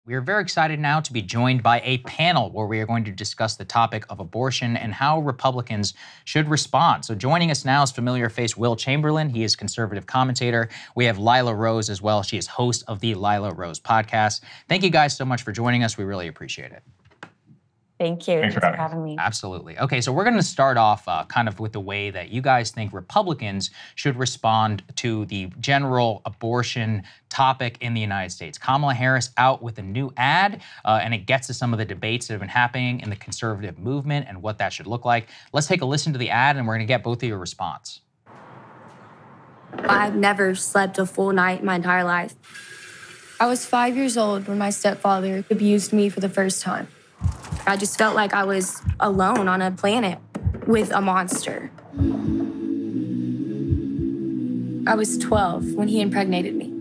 We are very excited now to be joined by a panel where we are going to discuss the topic of abortion and how Republicans should respond. So joining us now is familiar face Will Chamberlain. He is conservative commentator. We have Lila Rose as well. She is host of the Lila Rose podcast. Thank you guys so much for joining us. We really appreciate it. Thank you. Thanks for having me. Absolutely. Okay, so we're going to start off kind of with the way that you guys think Republicans should respond to the general abortion topic in the United States. Kamala Harris out with a new ad, and it gets to some of the debates that have been happening in the conservative movement and what that should look like. Let's take a listen to the ad, and we're going to get both of your response. I've never slept a full night in my entire life. I was 5 years old when my stepfather abused me for the first time. I just felt like I was alone on a planet with a monster. I was 12 when he impregnated me.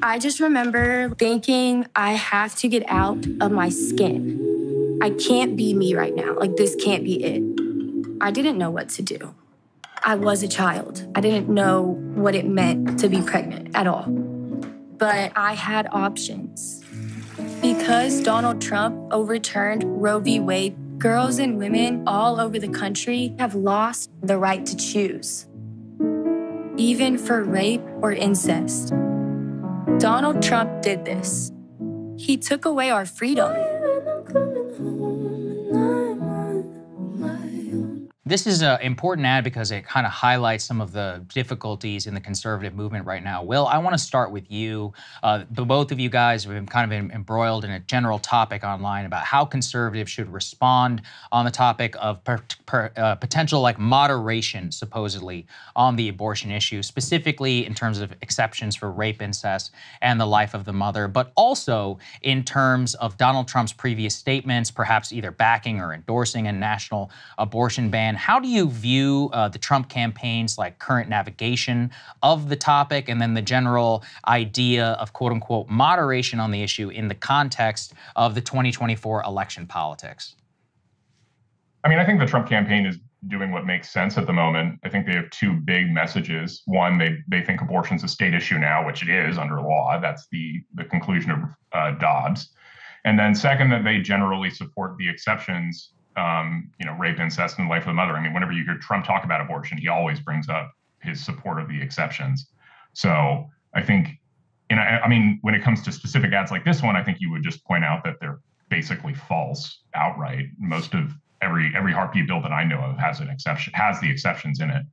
I just remember thinking, I have to get out of my skin. I can't be me right now. Like, this can't be it. I didn't know what to do. I was a child. I didn't know what it meant to be pregnant at all. But I had options. Because Donald Trump overturned Roe v. Wade, girls and women all over the country have lost the right to choose, even for rape or incest. Donald Trump did this. He took away our freedom. This is an important ad because it kind of highlights some of the difficulties in the conservative movement right now. Will, I want to start with you. The both of you guys have been kind of embroiled in a general topic online about how conservatives should respond on the topic of potential like moderation, supposedly, on the abortion issue, specifically in terms of exceptions for rape, incest, and the life of the mother, but also in terms of Donald Trump's previous statements, perhaps either backing or endorsing a national abortion ban. How do you view the Trump campaign's like current navigation of the topic and then the general idea of quote unquote moderation on the issue in the context of the 2024 election politics? I mean, I think the Trump campaign is doing what makes sense at the moment. I think they have two big messages. One, they think abortion's a state issue now, which it is under law. That's the conclusion of Dobbs. And then second, that they generally support the exceptions, rape, incest, and life of the mother. I mean, whenever you hear Trump talk about abortion, he always brings up his support of the exceptions. So I think, I mean, when it comes to specific ads like this one, I think you would just point out that they're basically false outright. Most of every heartbeat bill that I know of has the exceptions in it.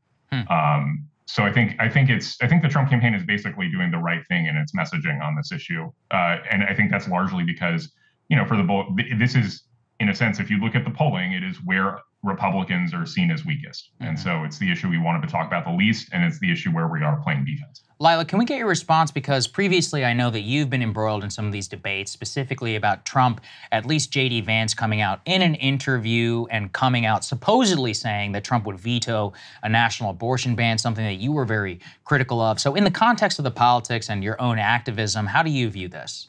So I think the Trump campaign is basically doing the right thing in its messaging on this issue, and I think that's largely because this is, in a sense, if you look at the polling, it is where Republicans are seen as weakest. And so it's the issue we wanted to talk about the least, and it's the issue where we are playing defense. Lila, can we get your response? Because previously I know that you've been embroiled in some of these debates, specifically about Trump, at least J.D. Vance coming out in an interview and coming out supposedly saying that Trump would veto a national abortion ban, something that you were very critical of. So in the context of the politics and your own activism, how do you view this?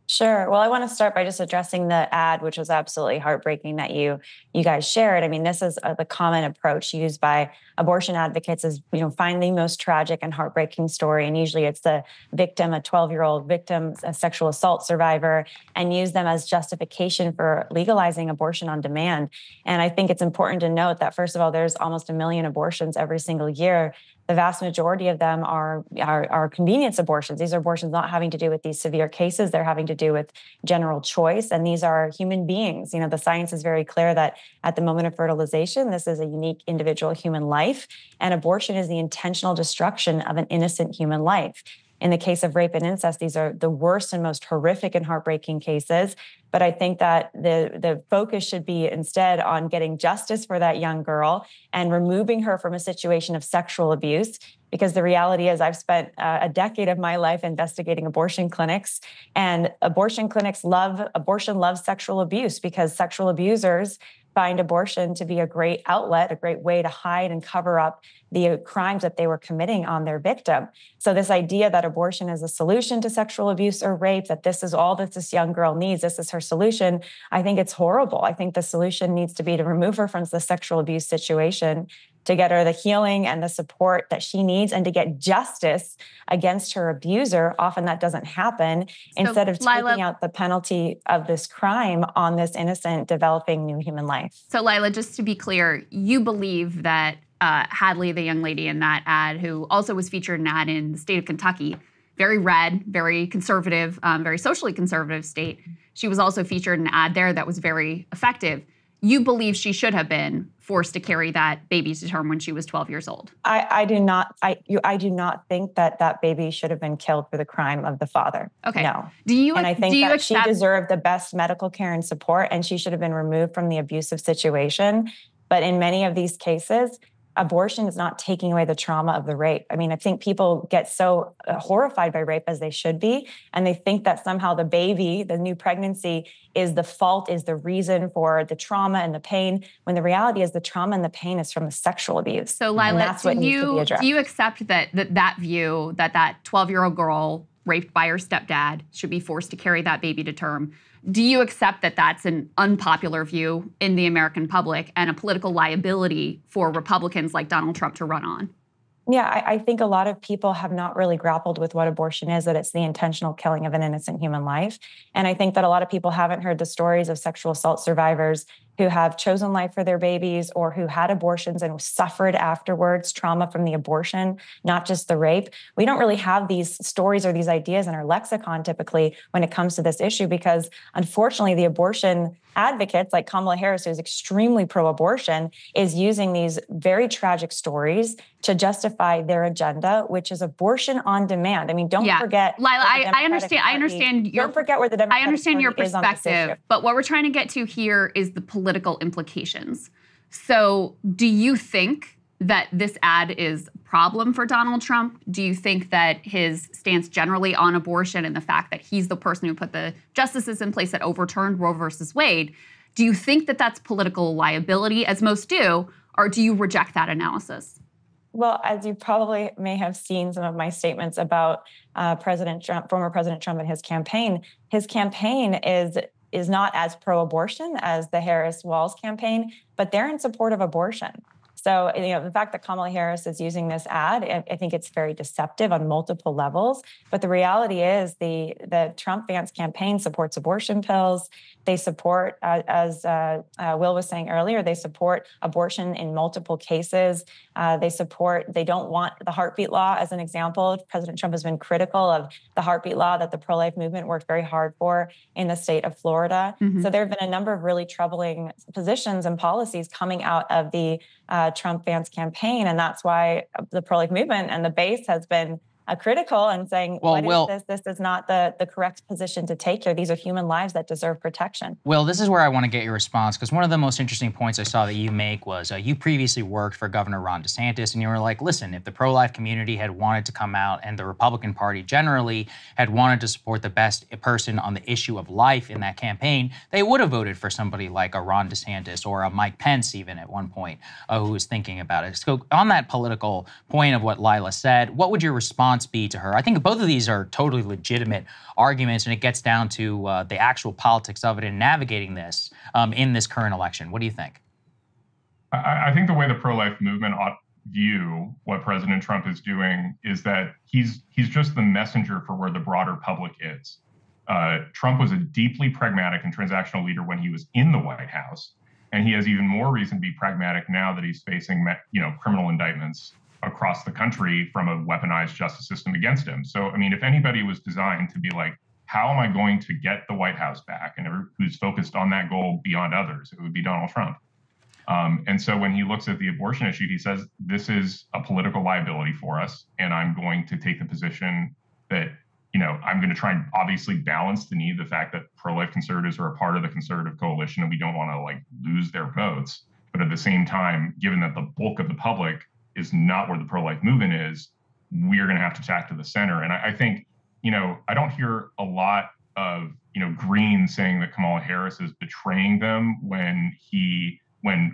Sure. Well, I want to start by just addressing the ad, which was absolutely heartbreaking that you guys shared. I mean, this is the common approach used by abortion advocates is, find the most tragic and heartbreaking story. And usually it's the victim, a 12-year-old victim, a sexual assault survivor, and use them as justification for legalizing abortion on demand. And I think it's important to note that, first of all, there's almost 1 million abortions every single year. The vast majority of them are convenience abortions. These are abortions not having to do with these severe cases. They're having to do with general choice. And these are human beings. The science is very clear that at the moment of fertilization, this is a unique individual human life. And abortion is the intentional destruction of an innocent human life. In the case of rape and incest, these are the worst and most horrific and heartbreaking cases. But I think that the focus should be instead on getting justice for that young girl and removing her from a situation of sexual abuse. Because the reality is I've spent a decade of my life investigating abortion clinics, and abortion clinics loves sexual abuse because sexual abusers find abortion to be a great outlet, a great way to hide and cover up the crimes that they were committing on their victim. So this idea that abortion is a solution to sexual abuse or rape, that this is all that this young girl needs, this is her solution, I think it's horrible. I think the solution needs to be to remove her from the sexual abuse situation, to get her the healing and the support that she needs and to get justice against her abuser. Often that doesn't happen. Instead of taking out the penalty of this crime on this innocent, developing new human life. So Lila, just to be clear, you believe that Hadley, the young lady in that ad, who also was featured in an ad in the state of Kentucky, very red, very conservative, very socially conservative state. She was also featured in an ad there that was very effective. You believe she should have been forced to carry that baby to term when she was 12 years old. I do not. I do not think that baby should have been killed for the crime of the father. Okay. No. And I think that she deserved the best medical care and support, and she should have been removed from the abusive situation. But in many of these cases, abortion is not taking away the trauma of the rape. I mean, I think people get so horrified by rape, as they should be, and they think that somehow the baby, the new pregnancy, is the fault, is the reason for the trauma and the pain, when the reality is the trauma and the pain is from the sexual abuse. So Lila, that's what needs to be addressed. Do you accept that view that 12-year-old girl raped by her stepdad should be forced to carry that baby to term? Do you accept that that's an unpopular view in the American public and a political liability for Republicans like Donald Trump to run on? Yeah, I think a lot of people have not really grappled with what abortion is, that it's the intentional killing of an innocent human life. And I think that a lot of people haven't heard the stories of sexual assault survivors who have chosen life for their babies or who had abortions and suffered afterwards trauma from the abortion, not just the rape. We don't really have these stories or these ideas in our lexicon typically when it comes to this issue, because unfortunately the abortion advocates like Kamala Harris, who's extremely pro-abortion, is using these very tragic stories to justify their agenda, which is abortion on demand. I mean, don't forget, Lila. I understand. Don't forget where the Democratic I understand your Party is on this perspective, issue. but what we're trying to get to here is the political implications. So, do you think that this ad is a problem for Donald Trump? Do you think that his stance generally on abortion and the fact that he's the person who put the justices in place that overturned Roe versus Wade, do you think that that's political liability, as most do, or do you reject that analysis? Well, as you probably may have seen some of my statements about President Trump, former President Trump and his campaign is not as pro-abortion as the Harris-Walz campaign, but they're in support of abortion. So, the fact that Kamala Harris is using this ad, I think it's very deceptive on multiple levels. But the reality is the Trump Vance campaign supports abortion pills. They support, as Will was saying earlier, they support abortion in multiple cases. They don't want the heartbeat law, as an example. President Trump has been critical of the heartbeat law that the pro-life movement worked very hard for in the state of Florida. Mm-hmm. So there have been a number of really troubling positions and policies coming out of the Trump-Vance campaign. And that's why the pro-life movement and the base has been critical and saying, what is this? This is not the correct position to take here. These are human lives that deserve protection. Will, this is where I want to get your response, because one of the most interesting points I saw that you make was you previously worked for Governor Ron DeSantis, and you were like, listen, if the pro-life community had wanted to come out and the Republican Party generally had wanted to support the best person on the issue of life in that campaign, they would have voted for somebody like a Ron DeSantis or a Mike Pence even at one point who was thinking about it. So on that political point of what Lila said, what would your response be to her? I think both of these are totally legitimate arguments, and it gets down to the actual politics of it and navigating this in this current election. What do you think? I think the way the pro-life movement ought view what President Trump is doing is that he's just the messenger for where the broader public is. Trump was a deeply pragmatic and transactional leader when he was in the White House, and he has even more reason to be pragmatic now that he's facing, criminal indictments across the country from a weaponized justice system against him. So, I mean, if anybody was designed to be like, how am I going to get the White House back, and who's focused on that goal beyond others, it would be Donald Trump. And so when he looks at the abortion issue, he says, this is a political liability for us, and I'm going to take the position that, I'm going to try and obviously balance the need, the fact that pro-life conservatives are a part of the conservative coalition, and we don't want to lose their votes. But at the same time, given that the bulk of the public is not where the pro-life movement is, we're going to have to tack to the center. And I think, I don't hear a lot of, Greens saying that Kamala Harris is betraying them when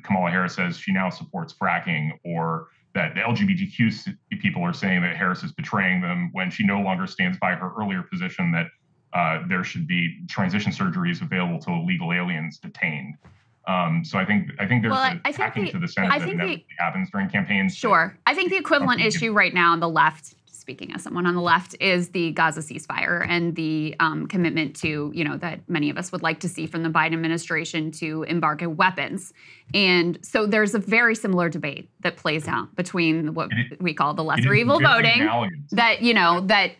Kamala Harris says she now supports fracking, or that the LGBTQ people are saying that Harris is betraying them when she no longer stands by her earlier position that there should be transition surgeries available to illegal aliens detained. So I think there's Well, a hacking to the Senate that inevitably happens during campaigns. Sure. I think the equivalent issue right now on the left, speaking as someone on the left, is the Gaza ceasefire and the commitment to, that many of us would like to see from the Biden administration to embargo weapons. And so there's a very similar debate that plays out between what we call the lesser evil voting that, that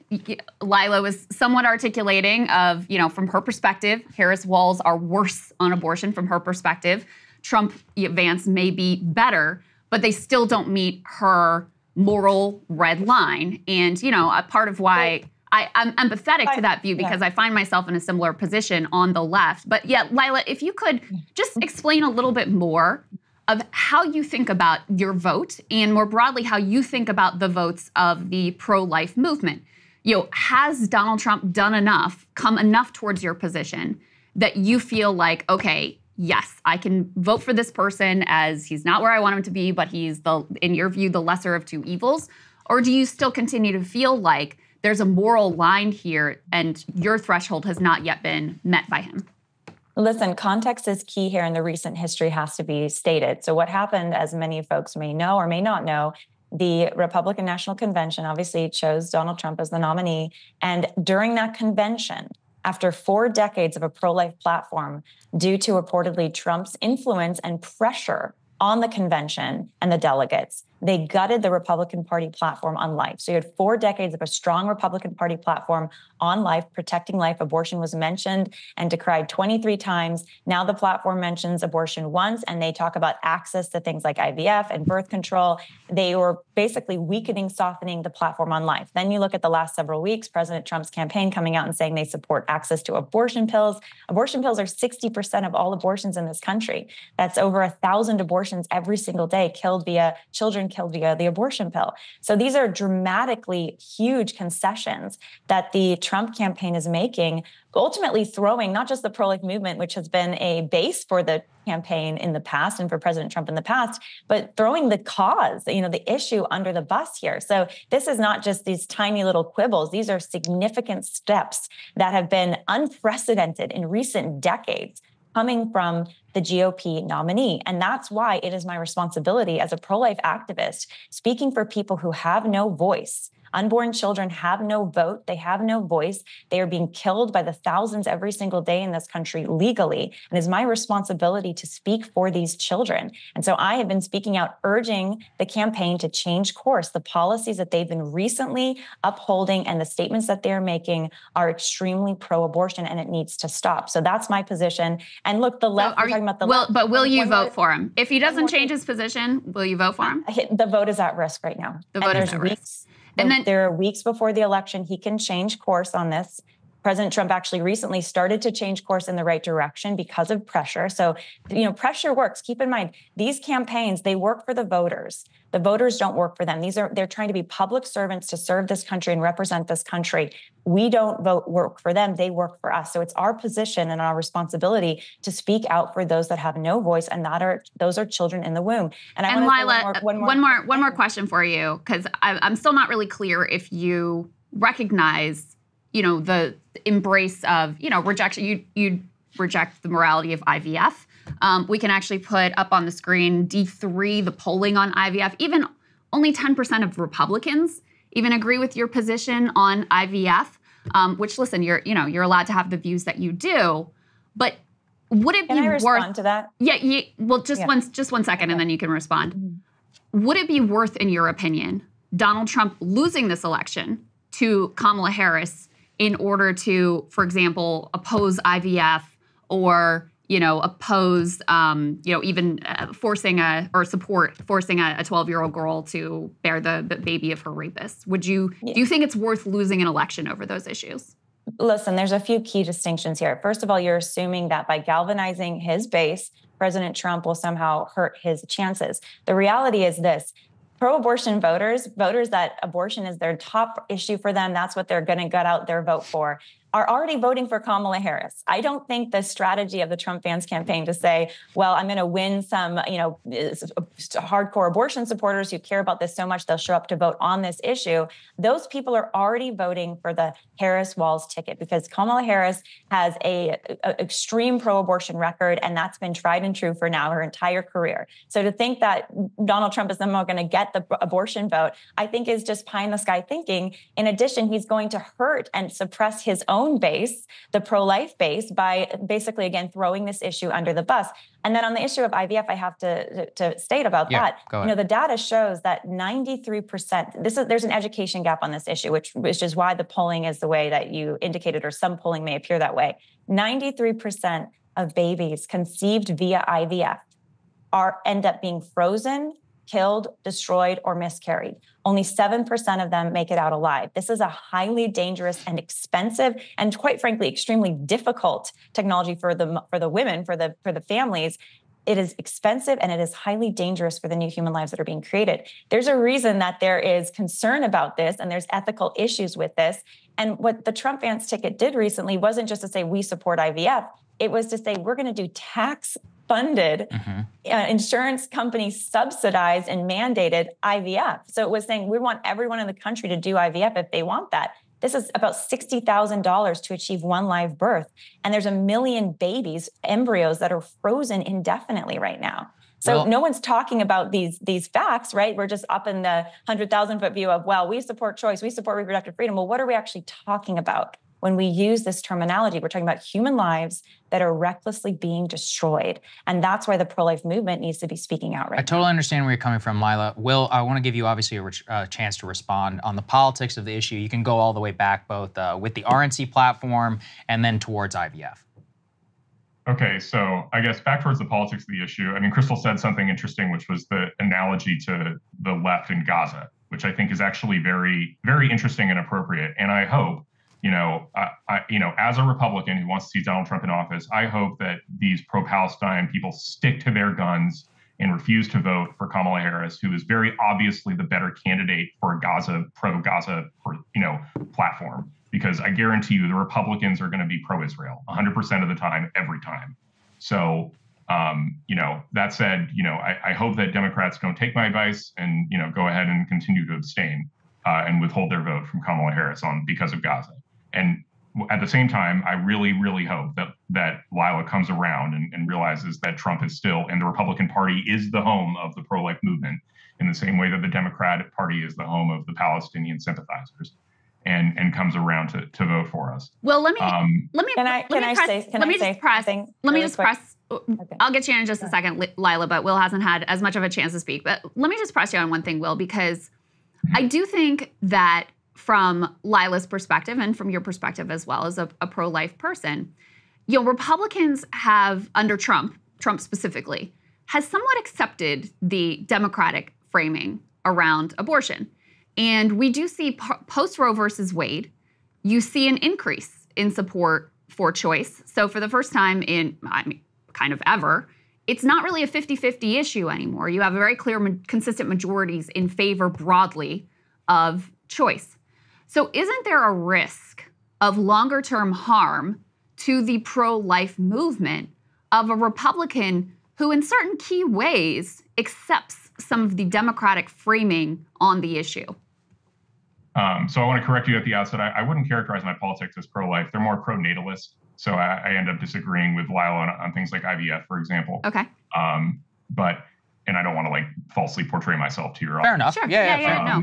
Lila was somewhat articulating of, from her perspective, Harris walls are worse on abortion from her perspective. Trump Vance may be better, but they still don't meet her moral red line. And, a part of why I'm empathetic to that view, because I find myself in a similar position on the left. But yeah, Lila, if you could just explain a little bit more of how you think about your vote and more broadly, how you think about the votes of the pro-life movement. Has Donald Trump done enough, come enough towards your position that you feel like, okay, yes, I can vote for this person as he's not where I want him to be, but he's, in your view, the lesser of two evils? Or do you still continue to feel like there's a moral line here and your threshold has not yet been met by him? Listen, context is key here, and the recent history has to be stated. So what happened, as many folks may know or may not know, the Republican National Convention obviously chose Donald Trump as the nominee. And during that convention, after 4 decades of a pro-life platform, due to reportedly Trump's influence and pressure on the convention and the delegates, they gutted the Republican Party platform on life. So you had 4 decades of a strong Republican Party platform on life, protecting life. Abortion was mentioned and decried 23 times. Now the platform mentions abortion once, and they talk about access to things like IVF and birth control. They were basically weakening, softening the platform on life. Then you look at the last several weeks, President Trump's campaign coming out and saying they support access to abortion pills. Abortion pills are 60% of all abortions in this country. That's over 1,000 abortions every single day children killed via the abortion pill. So these are dramatically huge concessions that the Trump campaign is making, ultimately throwing not just the pro-life movement, which has been a base for the campaign in the past and for President Trump in the past, but throwing the cause, the issue under the bus here. So this is not just these tiny little quibbles. These are significant steps that have been unprecedented in recent decades, coming from the GOP nominee. And that's why it is my responsibility as a pro-life activist, speaking for people who have no voice. Unborn children have no vote. They have no voice. They are being killed by the thousands every single day in this country legally. And it's my responsibility to speak for these children. And so I have been speaking out, urging the campaign to change course. The policies that they've been recently upholding and the statements that they're making are extremely pro-abortion, and it needs to stop. So that's my position. And look, the left, we're talking about the left. But will you vote for him? If he doesn't change his position, will you vote for him? The vote is at risk right now. The vote is at risk. And then there are weeks before the election. He can change course on this. President Trump actually recently started to change course in the right direction because of pressure. So, pressure works. Keep in mind, these campaigns, they work for the voters. The voters don't work for them. They're trying to be public servants to serve this country and represent this country. We don't work for them. They work for us. So it's our position and our responsibility to speak out for those that have no voice, and those are children in the womb. And Lila, one more question for you, because I'm still not really clear if you recognize, the embrace of, rejection. You reject the morality of IVF. We can actually put up on the screen D3, the polling on IVF. Even only 10% of Republicans even agree with your position on IVF. Which, listen, you're allowed to have the views that you do, but would it be worth? Can I respond to that? Yeah. Well, just one second, and then you can respond. Mm-hmm. Would it be worth, in your opinion, Donald Trump losing this election to Kamala Harris in order to, for example, oppose IVF or oppose, even forcing a 12-year-old girl to bear the baby of her rapist? Do you think it's worth losing an election over those issues? Listen, there's a few key distinctions here. First of all, you're assuming that by galvanizing his base, President Trump will somehow hurt his chances. The reality is this. Pro-abortion voters that abortion is their top issue for them, that's what they're going to gut out their vote for. are already voting for Kamala Harris. I don't think the strategy of the Trump fans campaign to say, well, I'm going to win some, hardcore abortion supporters who care about this so much, they'll show up to vote on this issue. Those people are already voting for the Harris-Walz ticket because Kamala Harris has a extreme pro-abortion record, and that's been tried and true for now her entire career. So to think that Donald Trump is somehow going to get the abortion vote, I think is just pie in the sky thinking. In addition, he's going to hurt and suppress his own base, the pro-life base, by basically, again, throwing this issue under the bus. And then on the issue of IVF, I have to state about that. The data shows that 93%, there's an education gap on this issue, which is why the polling is the way that you indicated, or some polling may appear that way. 93% of babies conceived via IVF end up being frozen, killed, destroyed, or miscarried. Only 7% of them make it out alive. This is a highly dangerous and expensive, and quite frankly, extremely difficult technology for the women, for the families. It is expensive and it is highly dangerous for the new human lives that are being created. There's a reason that there is concern about this, and there's ethical issues with this. And what the Trump Vance ticket did recently wasn't just to say we support IVF. It was to say we're going to do tax-funded, insurance companies subsidized and mandated IVF. So it was saying we want everyone in the country to do IVF if they want that. This is about $60,000 to achieve one live birth. And there's 1 million babies, embryos that are frozen indefinitely right now. So no one's talking about these facts, right? We're just up in the 100,000-foot view of, well, we support choice, we support reproductive freedom. Well, what are we actually talking about when we use this terminology? We're talking about human lives that are recklessly being destroyed. And that's why the pro-life movement needs to be speaking out right now. I totally understand where you're coming from, Lila. Will, I want to give you obviously a chance to respond on the politics of the issue. You can go all the way back both with the RNC platform and then towards IVF. Okay, so I guess back towards the politics of the issue. I mean, Krystal said something interesting, which was the analogy to the left in Gaza, which I think is actually very, very interesting and appropriate. And I hope, as a Republican who wants to see Donald Trump in office, I hope that these pro-Palestine people stick to their guns and refuse to vote for Kamala Harris, who is very obviously the better candidate for a pro-Gaza, platform. Because I guarantee you the Republicans are going to be pro-Israel 100% of the time, every time. So, that said, I hope that Democrats don't take my advice and, go ahead and continue to abstain and withhold their vote from Kamala Harris because of Gaza. And at the same time, I really, really hope that Lila comes around and realizes that Trump is still, and the Republican Party is the home of the pro-life movement in the same way that the Democratic Party is the home of the Palestinian sympathizers. And comes around to vote for us. Well, let me just press. I'll get you in just a second, Lila, but Will hasn't had as much of a chance to speak. But let me just press you on one thing, Will, because I do think that from Lila's perspective and from your perspective as well as a pro-life person, Republicans have, under Trump specifically, has somewhat accepted the Democratic framing around abortion. And we do see post Roe versus Wade, you see an increase in support for choice. So for the first time in, kind of ever, it's not really a 50-50 issue anymore. You have a very clear, consistent majorities in favor broadly of choice. So isn't there a risk of longer-term harm to the pro-life movement of a Republican who in certain key ways accepts some of the Democratic framing on the issue? So I want to correct you at the outset. I wouldn't characterize my politics as pro-life. They're more pro-natalist. So I end up disagreeing with Lila on things like IVF, for example. Okay. And I don't want to falsely portray myself to your audience. Fair enough. Sure.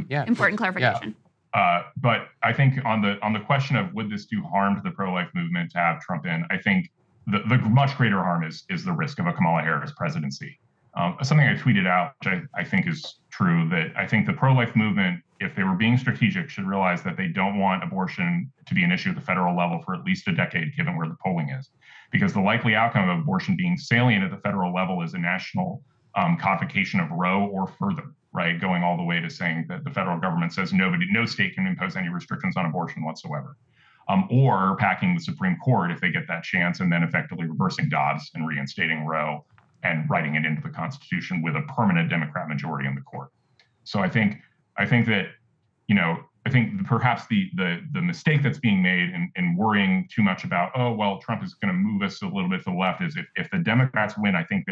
Yeah. Important clarification. Yeah. But I think on the question of would this do harm to the pro-life movement to have Trump in, I think the much greater harm is the risk of a Kamala Harris presidency. Something I tweeted out, which I think is true, that I think the pro-life movement, if they were being strategic, should realize that they don't want abortion to be an issue at the federal level for at least a decade, given where the polling is. Because the likely outcome of abortion being salient at the federal level is a national codification of Roe or further, right? Going all the way to saying that the federal government says no state can impose any restrictions on abortion whatsoever. Or packing the Supreme Court if they get that chance, and then effectively reversing Dobbs and reinstating Roe and writing it into the Constitution with a permanent Democrat majority in the court. So I think that, I think perhaps the mistake that's being made in worrying too much about, oh, well, Trump is going to move us a little bit to the left is if the Democrats win, I think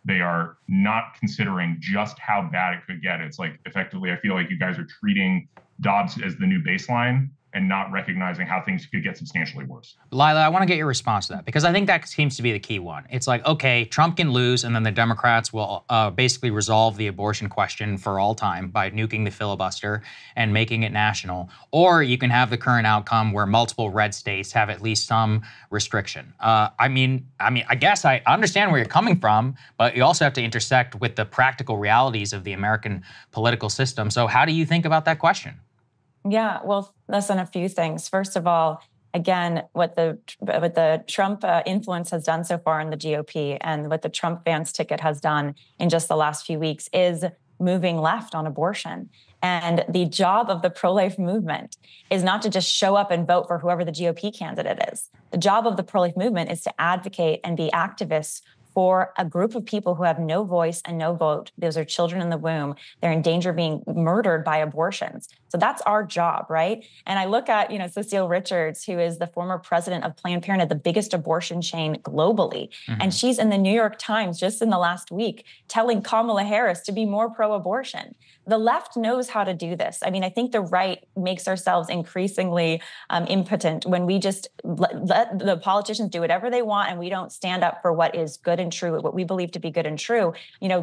they are not considering just how bad it could get. It's like, effectively, I feel like you guys are treating Dobbs as the new baseline and not recognizing how things could get substantially worse. Lila, I want to get your response to that, because I think that seems to be the key one. It's like, okay, Trump can lose, and then the Democrats will basically resolve the abortion question for all time by nuking the filibuster and making it national. Or you can have the current outcome where multiple red states have at least some restriction. I guess I understand where you're coming from, but you also have to intersect with the practical realities of the American political system. So how do you think about that question? Yeah, well, listen, a few things. First of all, again, what the Trump influence has done so far in the GOP and what the Trump Vance ticket has done in just the last few weeks is moving left on abortion. And the job of the pro-life movement is not to just show up and vote for whoever the GOP candidate is. The job of the pro-life movement is to advocate and be activists for a group of people who have no voice and no vote. Those are children in the womb. They're in danger of being murdered by abortions. So that's our job, right? And I look at, Cecile Richards, who is the former president of Planned Parenthood, the biggest abortion chain globally. Mm-hmm. And she's in the New York Times just in the last week telling Kamala Harris to be more pro-abortion. The left knows how to do this. I mean, I think the right makes ourselves increasingly impotent when we just let the politicians do whatever they want and we don't stand up for what is good and true, what we believe to be good and true.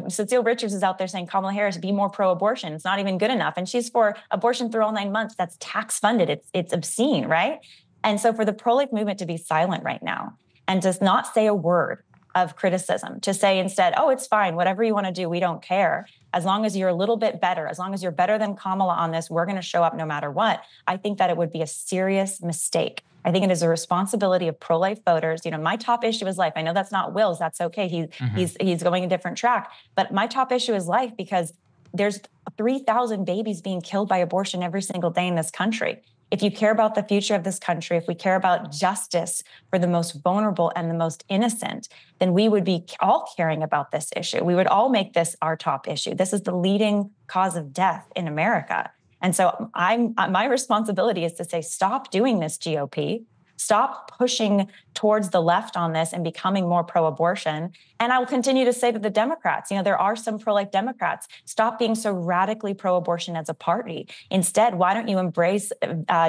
Cecile Richards is out there saying, Kamala Harris, be more pro-abortion. It's not even good enough. And she's for abortion through all 9 months. That's tax funded. It's obscene, right? And so for the pro-life movement to be silent right now and just not say a word of criticism, to say instead, oh, it's fine, whatever you want to do, we don't care. As long as you're a little bit better, as long as you're better than Kamala on this, we're going to show up no matter what. I think that it would be a serious mistake. I think it is a responsibility of pro-life voters. My top issue is life. I know that's not Will's. That's okay. He's going a different track. But my top issue is life because there's 3,000 babies being killed by abortion every single day in this country. If you care about the future of this country, if we care about justice for the most vulnerable and the most innocent, then we would be all caring about this issue. We would all make this our top issue. This is the leading cause of death in America. And so my responsibility is to say, stop doing this, GOP. Stop pushing towards the left on this and becoming more pro-abortion. And I will continue to say to the Democrats, there are some pro-life Democrats, stop being so radically pro-abortion as a party. Instead, why don't you embrace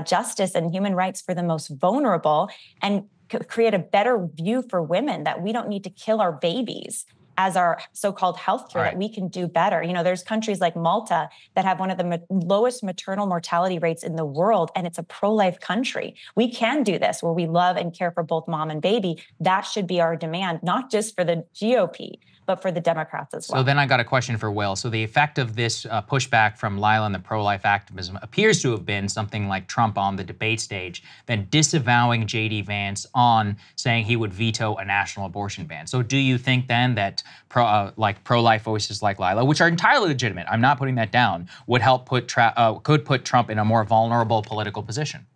justice and human rights for the most vulnerable and create a better view for women that we don't need to kill our babies as our so-called healthcare, that we can do better. There's countries like Malta that have one of the lowest maternal mortality rates in the world, and it's a pro-life country. We can do this where we love and care for both mom and baby. That should be our demand, not just for the GOP, but for the Democrats as well. So then I got a question for Will. So the effect of this pushback from Lila and the pro-life activism appears to have been something like Trump on the debate stage, then disavowing J.D. Vance on saying he would veto a national abortion ban. So do you think then that pro-life voices like Lila, which are entirely legitimate, I'm not putting that down, would help could put Trump in a more vulnerable political position?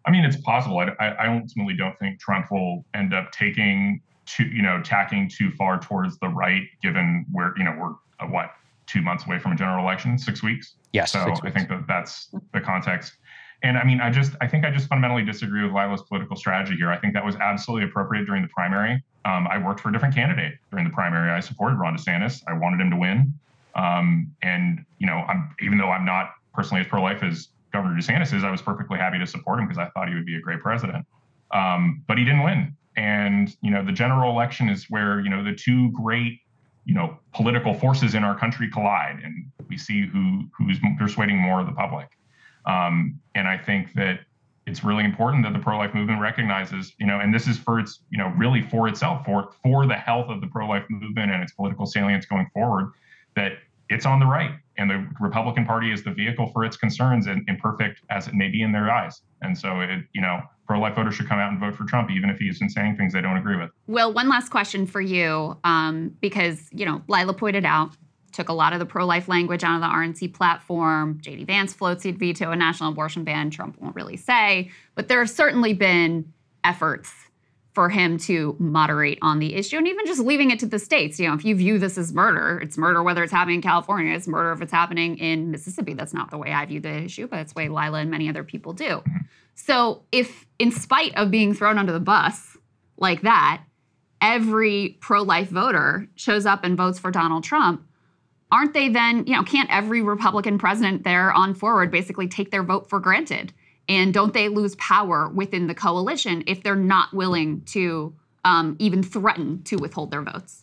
I mean, it's possible. I ultimately don't think Trump will end up tacking too far towards the right, given we're 2 months away from a general election, 6 weeks. Yes. So I think that's the context. And I mean, I think I just fundamentally disagree with Lila's political strategy here. I think that was absolutely appropriate during the primary. I worked for a different candidate during the primary. I supported Ron DeSantis. I wanted him to win. Even though I'm not personally as pro-life as Governor DeSantis is, I was perfectly happy to support him because I thought he would be a great president. But he didn't win. And, the general election is where, the two great, political forces in our country collide, and we see who's persuading more of the public. And I think that it's really important that the pro-life movement recognizes, and this is for its, really for itself, for the health of the pro-life movement and its political salience going forward, that it's on the right. And the Republican Party is the vehicle for its concerns, and imperfect as it may be in their eyes. And so, pro-life voters should come out and vote for Trump, even if he isn't saying things they don't agree with. Will, one last question for you, because, Lila pointed out, took a lot of the pro-life language out of the RNC platform. J.D. Vance floats he'd veto a national abortion ban. Trump won't really say. But there have certainly been efforts for him to moderate on the issue, and even just leaving it to the states. If you view this as murder, it's murder whether it's happening in California, it's murder if it's happening in Mississippi. That's not the way I view the issue, but it's the way Lila and many other people do. So if, in spite of being thrown under the bus like that, every pro-life voter shows up and votes for Donald Trump, aren't they then, can't every Republican president there on forward basically take their vote for granted? And don't they lose power within the coalition if they're not willing to even threaten to withhold their votes?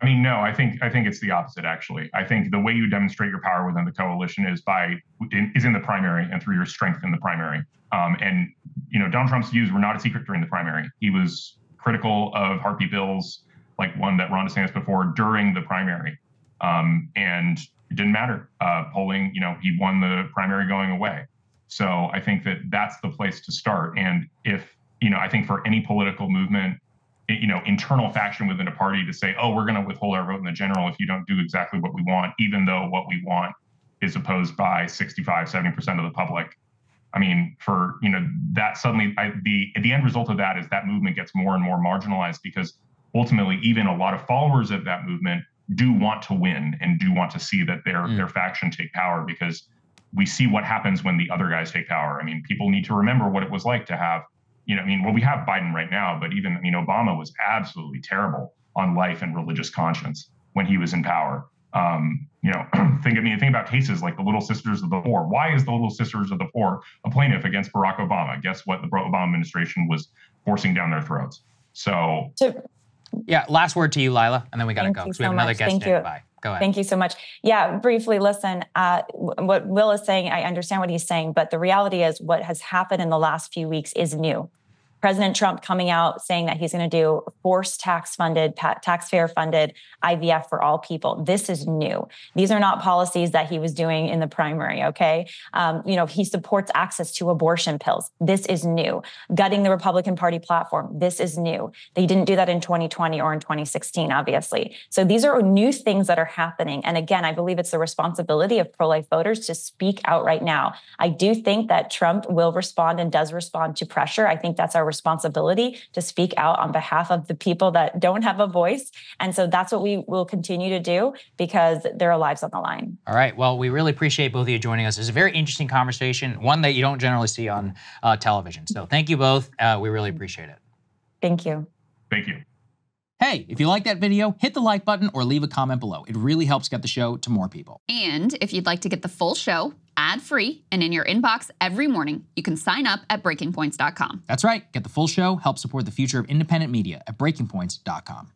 I mean, no, I think it's the opposite, actually. I think the way you demonstrate your power within the coalition is in the primary and through your strength in the primary. And Donald Trump's views were not a secret during the primary. He was critical of heartbeat bills, like one that Ron DeSantis put forward during the primary. And it didn't matter. Polling, he won the primary going away. So I think that's the place to start. And if, I think for any political movement, internal faction within a party to say, oh, we're going to withhold our vote in the general if you don't do exactly what we want, even though what we want is opposed by 65, 70% of the public. I mean, that suddenly, the end result of that is that movement gets more and more marginalized, because ultimately, even a lot of followers of that movement do want to win and do want to see that their faction take power, because we see what happens when the other guys take power. I mean, people need to remember what it was like to have, we have Biden right now, but even, Obama was absolutely terrible on life and religious conscience when he was in power. Think about cases like the Little Sisters of the Poor. Why is the Little Sisters of the Poor a plaintiff against Barack Obama? Guess what the Obama administration was forcing down their throats. So yeah, last word to you, Lila, and then we got to go because we have another guest standing by. Go ahead. Thank you so much. Yeah, briefly, listen, what Will is saying, I understand what he's saying, but the reality is what has happened in the last few weeks is new. President Trump coming out saying that he's going to do forced taxpayer-funded IVF for all people. This is new. These are not policies that he was doing in the primary, okay? He supports access to abortion pills. This is new. Gutting the Republican Party platform. This is new. They didn't do that in 2020 or in 2016, obviously. So these are new things that are happening. And again, I believe it's the responsibility of pro-life voters to speak out right now. I do think that Trump will respond and does respond to pressure. I think that's our responsibility to speak out on behalf of the people that don't have a voice. And so that's what we will continue to do, because there are lives on the line. All right. Well, we really appreciate both of you joining us. It's a very interesting conversation, one that you don't generally see on television. So thank you both. We really appreciate it. Thank you. Thank you. Hey, if you like that video, hit the like button or leave a comment below. It really helps get the show to more people. And if you'd like to get the full show ad-free and in your inbox every morning, you can sign up at breakingpoints.com. That's right. Get the full show, help support the future of independent media at breakingpoints.com.